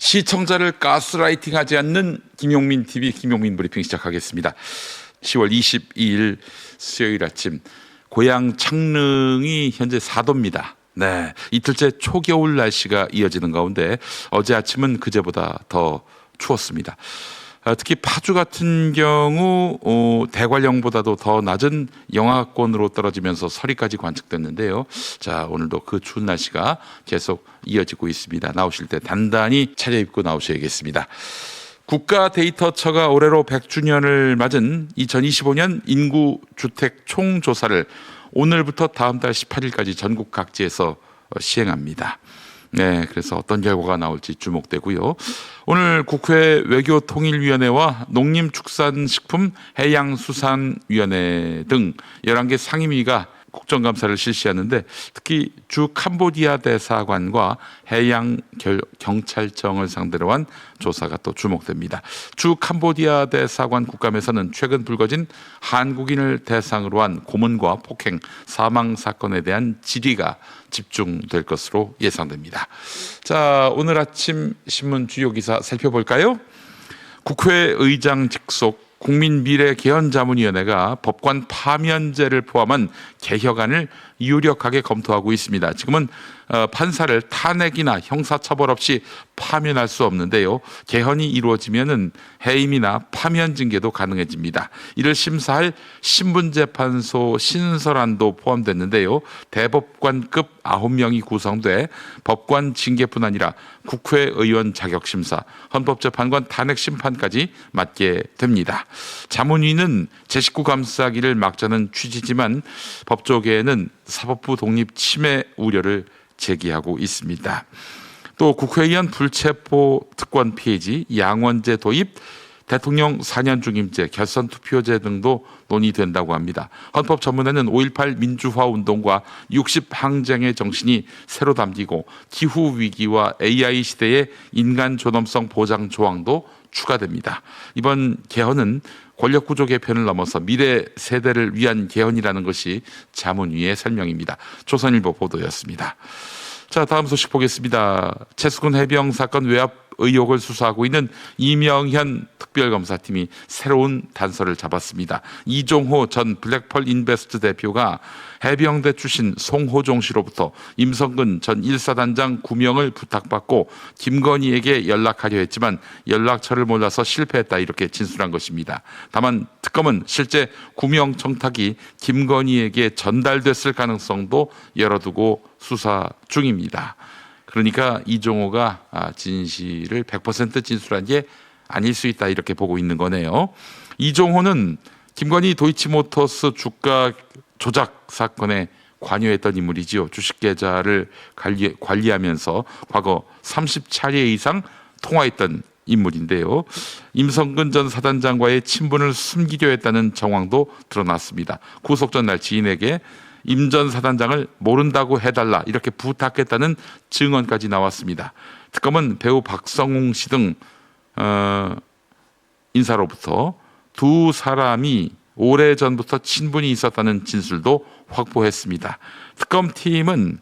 시청자를 가스라이팅하지 않는 김용민 TV 김용민 브리핑 시작하겠습니다. 10월 22일 수요일 아침 고향 창릉이 현재 4도입니다. 네, 이틀째 초겨울 날씨가 이어지는 가운데 어제 아침은 그제보다 더 추웠습니다. 특히 파주 같은 경우 대관령보다도 더 낮은 영하권으로 떨어지면서 서리까지 관측됐는데요. 자, 오늘도 그 추운 날씨가 계속 이어지고 있습니다. 나오실 때 단단히 차려입고 나오셔야겠습니다. 국가데이터처가 올해로 100주년을 맞은 2025년 인구주택 총조사를 오늘부터 다음 달 18일까지 전국 각지에서 시행합니다. 네, 그래서 어떤 결과가 나올지 주목되고요. 오늘 국회 외교통일위원회와 농림축산식품 해양수산위원회 등 11개 상임위가 국정감사를 실시하는데 특히 주 캄보디아 대사관과 해양경찰청을 상대로 한 조사가 또 주목됩니다. 주 캄보디아 대사관 국감에서는 최근 불거진 한국인을 대상으로 한 고문과 폭행, 사망 사건에 대한 질의가 집중될 것으로 예상됩니다. 자, 오늘 아침 신문 주요 기사 살펴볼까요? 국회의장 직속 국민미래개헌자문위원회가 법관 파면제를 포함한 개혁안을 유력하게 검토하고 있습니다. 지금은 판사를 탄핵이나 형사처벌 없이 파면할 수 없는데요. 개헌이 이루어지면은 해임이나 파면 징계도 가능해집니다. 이를 심사할 신분재판소 신설안도 포함됐는데요. 대법관급 9명이 구성돼 법관 징계뿐 아니라 국회의원 자격심사, 헌법재판관 탄핵심판까지 맡게 됩니다. 자문위는 제19 감싸기를 막자는 취지지만 법조계에는 사법부 독립 침해 우려를 제기하고 있습니다. 또 국회의원 불체포 특권 폐지, 양원제 도입, 대통령 4년 중임제, 결선 투표제 등도 논의된다고 합니다. 헌법전문회는 5.18 민주화 운동과 60 항쟁의 정신이 새로 담기고 기후 위기와 AI 시대의 인간 존엄성 보장 조항도 추가됩니다. 이번 개헌은 권력구조 개편을 넘어서 미래 세대를 위한 개헌이라는 것이 자문위의 설명입니다. 조선일보 보도였습니다. 자, 다음 소식 보겠습니다. 채수군 해병 사건 외압 의혹을 수사하고 있는 이명현 특별검사팀이 새로운 단서를 잡았습니다. 이종호 전 블랙펄 인베스트 대표가 해병대 출신 송호종 씨로부터 임성근 전 1사단장 구명을 부탁받고 김건희에게 연락하려 했지만 연락처를 몰라서 실패했다, 이렇게 진술한 것입니다. 다만 특검은 실제 구명 청탁이 김건희에게 전달됐을 가능성도 열어두고 수사 중입니다. 그러니까 이종호가 진실을 100% 진술한 게 아닐 수 있다, 이렇게 보고 있는 거네요. 이종호는 김건희 도이치모터스 주가 조작 사건에 관여했던 인물이지요. 주식 계좌를 관리하면서 과거 30차례 이상 통화했던 인물인데요. 임성근 전 사단장과의 친분을 숨기려 했다는 정황도 드러났습니다. 구속 전날 지인에게 임 전 사단장을 모른다고 해달라, 이렇게 부탁했다는 증언까지 나왔습니다. 특검은 배우 박성웅 씨 등 인사로부터 두 사람이 오래전부터 친분이 있었다는 진술도 확보했습니다. 특검팀은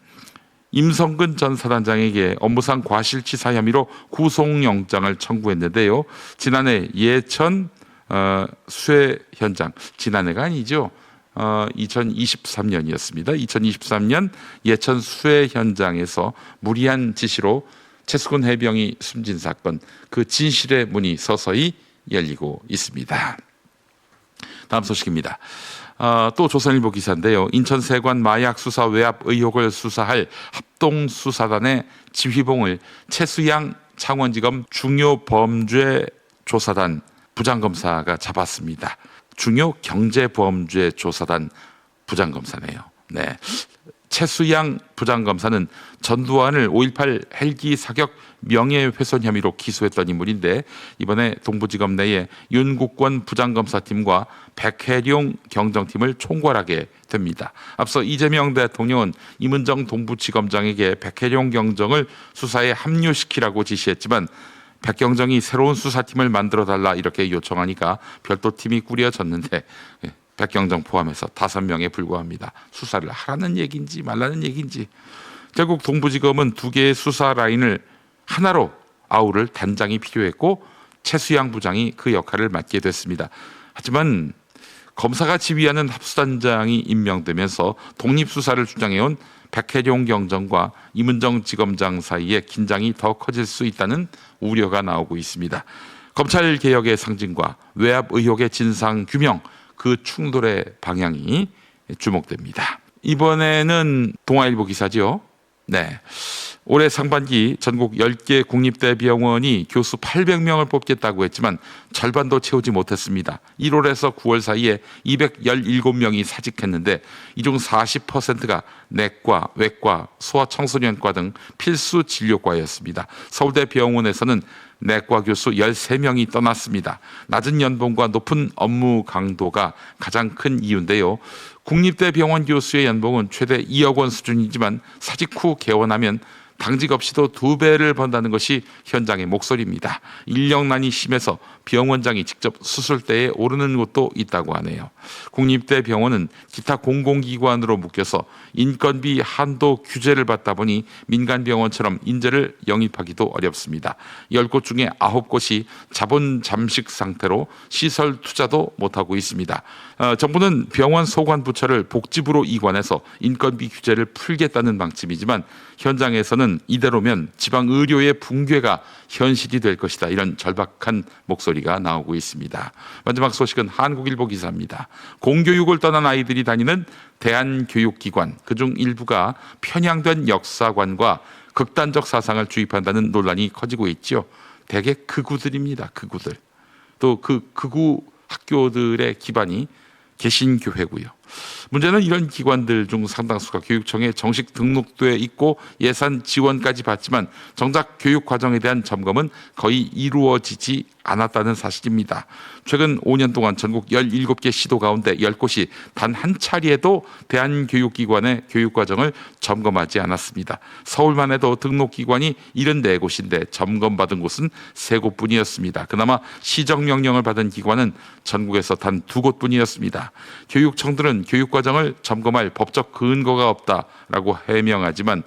임성근 전 사단장에게 업무상 과실치사 혐의로 구속영장을 청구했는데요. 지난해 예천 수해 현장, 지난해가 아니죠. 2023년이었습니다. 2023년 예천 수해 현장에서 무리한 지시로 채수군 해병이 숨진 사건, 그 진실의 문이 서서히 열리고 있습니다. 다음 소식입니다. 또 조선일보 기사인데요. 인천세관 마약수사 외압 의혹을 수사할 합동수사단의 지휘봉을 최수양 창원지검 중요범죄조사단 부장검사가 잡았습니다. 중요경제범죄조사단 부장검사네요. 네. 최수양 부장검사는 전두환을 5.18 헬기 사격 명예훼손 혐의로 기소했던 인물인데 이번에 동부지검 내에 윤국권 부장검사팀과 백혜룡 경정팀을 총괄하게 됩니다. 앞서 이재명 대통령은 임은정 동부지검장에게 백혜룡 경정을 수사에 합류시키라고 지시했지만 백경정이 새로운 수사팀을 만들어달라, 이렇게 요청하니까 별도팀이 꾸려졌는데 백경정 포함해서 5명에 불과합니다. 수사를 하라는 얘기인지 말라는 얘기인지. 결국 동부지검은 2개의 수사 라인을 하나로 아우를 단장이 필요했고 최수양 부장이 그 역할을 맡게 됐습니다. 하지만 검사가 지휘하는 합수단장이 임명되면서 독립수사를 주장해온 백혜룡 경정과 이문정 지검장 사이에 긴장이 더 커질 수 있다는 우려가 나오고 있습니다. 검찰개혁의 상징과 외압 의혹의 진상 규명, 그 충돌의 방향이 주목됩니다. 이번에는 동아일보 기사죠. 네. 올해 상반기 전국 10개 국립대병원이 교수 800명을 뽑겠다고 했지만 절반도 채우지 못했습니다. 1월에서 9월 사이에 217명이 사직했는데 이 중 40%가 내과, 외과, 소아청소년과 등 필수 진료과였습니다. 서울대병원에서는 내과 교수 13명이 떠났습니다. 낮은 연봉과 높은 업무 강도가 가장 큰 이유인데요. 국립대병원 교수의 연봉은 최대 2억 원 수준이지만 사직 후 개원하면 당직 없이도 2배를 번다는 것이 현장의 목소리입니다. 인력난이 심해서 병원장이 직접 수술대에 오르는 곳도 있다고 하네요. 국립대병원은 기타 공공기관으로 묶여서 인건비 한도 규제를 받다 보니 민간병원처럼 인재를 영입하기도 어렵습니다. 10곳 중에 9곳이 자본 잠식 상태로 시설 투자도 못하고 있습니다. 정부는 병원 소관부처를 복지부로 이관해서 인건비 규제를 풀겠다는 방침이지만 현장에서는 이대로면 지방 의료의 붕괴가 현실이 될 것이다. 이런 절박한 목소리가 나오고 있습니다. 마지막 소식은 한국일보 기사입니다. 공교육을 떠난 아이들이 다니는 대한교육기관, 그중 일부가 편향된 역사관과 극단적 사상을 주입한다는 논란이 커지고 있죠. 대개 극우들입니다. 극우들. 또 그 극우 학교들의 기반이 개신교회고요. 문제는 이런 기관들 중 상당수가 교육청에 정식 등록돼 있고 예산 지원까지 받지만 정작 교육 과정에 대한 점검은 거의 이루어지지 않았다는 사실입니다. 최근 5년 동안 전국 17개 시도 가운데 10곳이 단 한 차례에도 대한교육기관의 교육과정을 점검하지 않았습니다. 서울만 해도 등록기관이 74곳인데 점검받은 곳은 3곳뿐이었습니다. 그나마 시정명령을 받은 기관은 전국에서 단 2곳뿐이었습니다. 교육청들은 교육과정을 점검할 법적 근거가 없다라고 해명하지만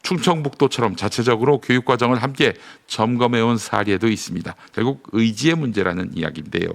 충청북도처럼 자체적으로 교육과정을 함께 점검해온 사례도 있습니다. 결국 의지의 문제라는 이야기인데요.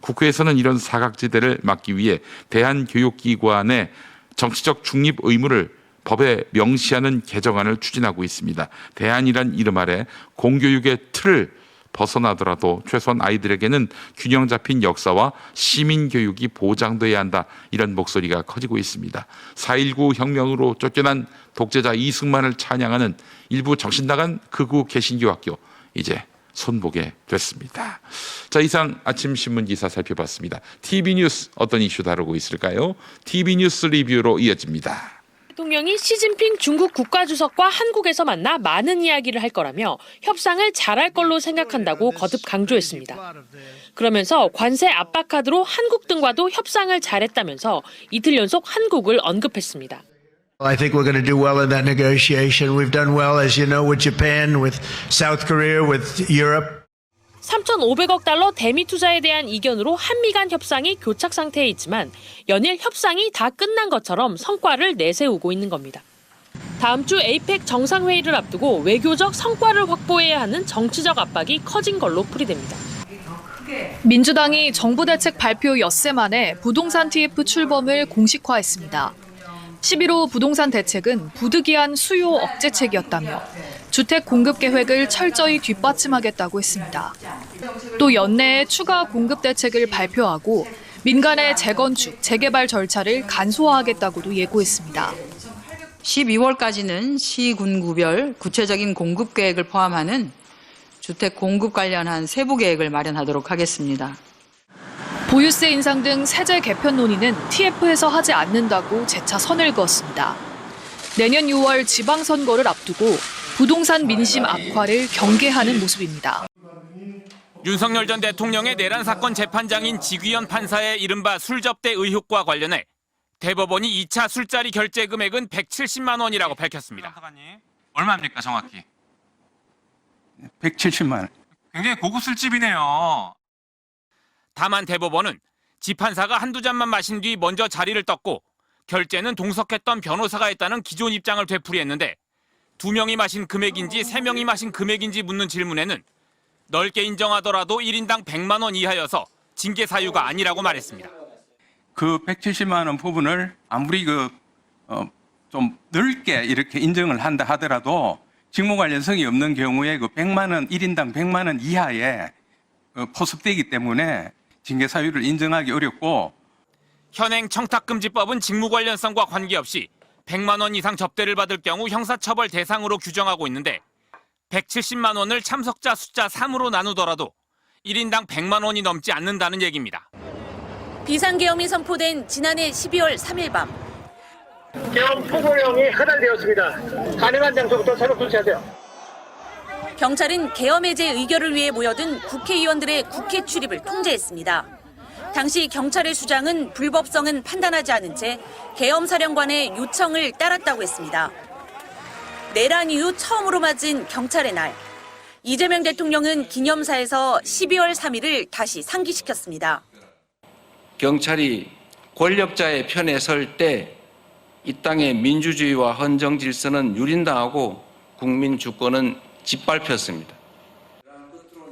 국회에서는 이런 사각지대를 막기 위해 대한교육기관의 정치적 중립 의무를 법에 명시하는 개정안을 추진하고 있습니다. 대안이란 이름 아래 공교육의 틀을 벗어나더라도 최소한 아이들에게는 균형 잡힌 역사와 시민교육이 보장돼야 한다. 이런 목소리가 커지고 있습니다. 4.19 혁명으로 쫓겨난 독재자 이승만을 찬양하는 일부 정신나간 극우 개신교학교 이제 손보게 됐습니다. 자, 이상 아침 신문 기사 살펴봤습니다. TV뉴스 어떤 이슈 다루고 있을까요? TV뉴스 리뷰로 이어집니다. 대통령이 시진핑 중국 국가주석과 한국에서 만나 많은 이야기를 할 거라며 협상을 잘할 걸로 생각한다고 거듭 강조했습니다. 그러면서 관세 압박 카드로 한국 등과도 협상을 잘했다면서 이틀 연속 한국을 언급했습니다. I think we're going to do well in that negotiation. We've done well, as you know, with Japan, with South Korea, with Europe. 3,500억 달러 대미 투자에 대한 이견으로 한미 간 협상이 교착 상태에 있지만 연일 협상이 다 끝난 것처럼 성과를 내세우고 있는 겁니다. 다음 주 에이펙 정상회의를 앞두고 외교적 성과를 확보해야 하는 정치적 압박이 커진 걸로 풀이됩니다. 민주당이 정부 대책 발표 엿새 만에 부동산 TF 출범을 공식화했습니다. 11호 부동산 대책은 부득이한 수요 억제책이었다며 주택 공급 계획을 철저히 뒷받침하겠다고 했습니다. 또 연내에 추가 공급 대책을 발표하고 민간의 재건축, 재개발 절차를 간소화하겠다고도 예고했습니다. 12월까지는 시군구별 구체적인 공급 계획을 포함하는 주택 공급 관련한 세부 계획을 마련하도록 하겠습니다. 보유세 인상 등 세제 개편 논의는 TF에서 하지 않는다고 재차 선을 그었습니다. 내년 6월 지방선거를 앞두고 부동산 민심 악화를 경계하는 모습입니다. 윤석열 전 대통령의 내란 사건 재판장인 지귀현 판사의 이른바 술접대 의혹과 관련해 대법원이 2차 술자리 결제 금액은 170만 원이라고 밝혔습니다. 얼마입니까 정확히? 170만 원. 굉장히 고급 술집이네요. 다만 대법원은 지 판사가 한두 잔만 마신 뒤 먼저 자리를 떴고 결제는 동석했던 변호사가 했다는 기존 입장을 되풀이했는데 2명이 마신 금액인지 3명이 마신 금액인지 묻는 질문에는 넓게 인정하더라도 1인당 100만 원 이하여서 징계 사유가 아니라고 말했습니다. 그 170만 원 부분을 아무리 좀 넓게 이렇게 인정을 한다 하더라도 직무 관련성이 없는 경우에 그 100만 원, 1인당 100만 원 이하에 포섭되기 때문에 징계 사유를 인정하기 어렵고 현행 청탁금지법은 직무 관련성과 관계없이 100만 원 이상 접대를 받을 경우 형사처벌 대상으로 규정하고 있는데 170만 원을 참석자 숫자 3으로 나누더라도 1인당 100만 원이 넘지 않는다는 얘기입니다. 비상계엄이 선포된 지난해 12월 3일 밤 계엄 포고령이 하달되었습니다. 가능한 장소부터 차로 조치하세요. 경찰은 계엄 해제 의결을 위해 모여든 국회의원들의 국회 출입을 통제했습니다. 당시 경찰의 수장은 불법성은 판단하지 않은 채 계엄 사령관의 요청을 따랐다고 했습니다. 내란 이후 처음으로 맞은 경찰의 날. 이재명 대통령은 기념사에서 12월 3일을 다시 상기시켰습니다. 경찰이 권력자의 편에 설 때 이 땅의 민주주의와 헌정 질서는 유린당하고 국민 주권은 짓밟혔습니다.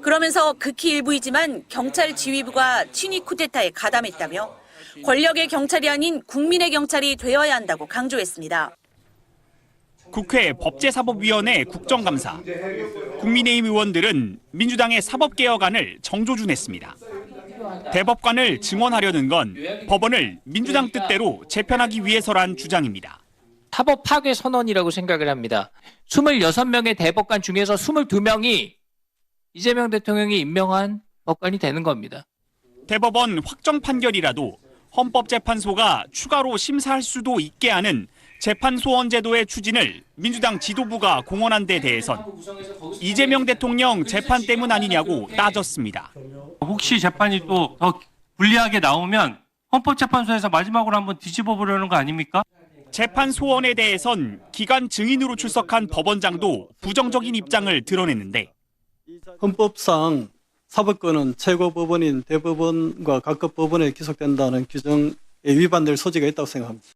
그러면서 극히 일부이지만 경찰 지휘부가 친위 쿠데타에 가담했다며 권력의 경찰이 아닌 국민의 경찰이 되어야 한다고 강조했습니다. 국회 법제사법위원회 국정감사, 국민의힘 의원들은 민주당의 사법개혁안을 정조준했습니다. 대법관을 증원하려는 건 법원을 민주당 뜻대로 재편하기 위해서란 주장입니다. 사법 파괴 선언이라고 생각을 합니다. 26명의 대법관 중에서 22명이 이재명 대통령이 임명한 법관이 되는 겁니다. 대법원 확정 판결이라도 헌법재판소가 추가로 심사할 수도 있게 하는 재판소원 제도의 추진을 민주당 지도부가 공언한 데 대해선 이재명 대통령 재판 때문 아니냐고 따졌습니다. 혹시 재판이 또 더 불리하게 나오면 헌법재판소에서 마지막으로 한번 뒤집어 보려는 거 아닙니까? 재판 소원에 대해선 기관 증인으로 출석한 법원장도 부정적인 입장을 드러냈는데 헌법상 사법권은 최고법원인 대법원과 각급 법원에 기속된다는 규정에 위반될 소지가 있다고 생각합니다.